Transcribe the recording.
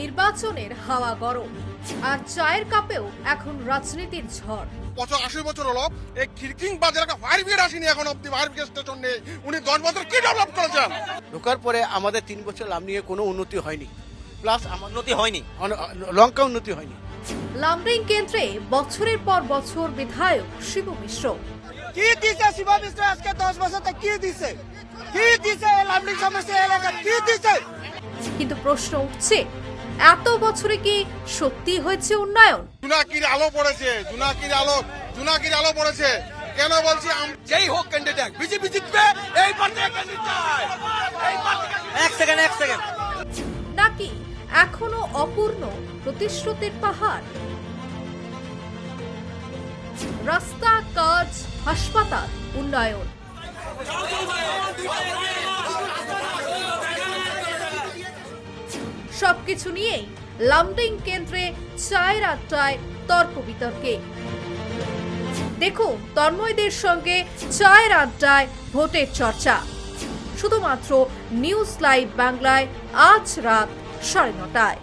নির্বাচনের হাওয়া গরম, আর চায়ের কাপেও এখন রাজনীতির ঝড়। 80 বছর হলো এই খিরকিং বাজারে একটা ফায়ার ব্রিগেড আসেনি এখন অব্দি, ফায়ার ব্রিগেড স্টেশন নেই। উনি 10 বছর কি ডেভেলপ করেছেন? ঢোকার পরে আমাদের 3 বছর লাভ নিয়ে কোনো উন্নতি হয়নি, প্লাস আমার উন্নতি হয়নি, লঙ্কা উন্নতি হয়নি। লামডিং কেন্দ্রে বছরের পর বছর বিধায়ক শিবু মিশ্র। কি দিছে শিবু মিশ্র আজকে 10 বছর থেকে কি দিছে? কি দিছে লামডিং সমস্যা এলাকা কি দিছে? কিন্তু প্রশ্ন উঠছে, এত বছরে কি সত্যি হয়েছে উন্নয়ন? জুনাকির আলো পড়েছে, জুনাকির আলো পড়েছে। কেন বলছি? যেই হোক ক্যান্ডিডেট বিজেপি জিতবে, এই পার্টি ক্যান্ডিডেট, এই পার্টি। এক সেকেন্ড নাকি এখনো অপূর্ণ প্রতিশ্রুতির পাহাড়? রাস্তা, কাজ, হাসপাতাল, উন্নয়ন, সবকিছু নিয়েই লামডিং কেন্দ্রে চায়ের আড্ডায় তর্ক বিতর্কে। দেখুন তন্ময়দের সঙ্গে চায়ের আড্ডায় ভোটের চর্চা, শুধুমাত্র নিউজ লাইভ বাংলায় আজ রাত 9:30টায়।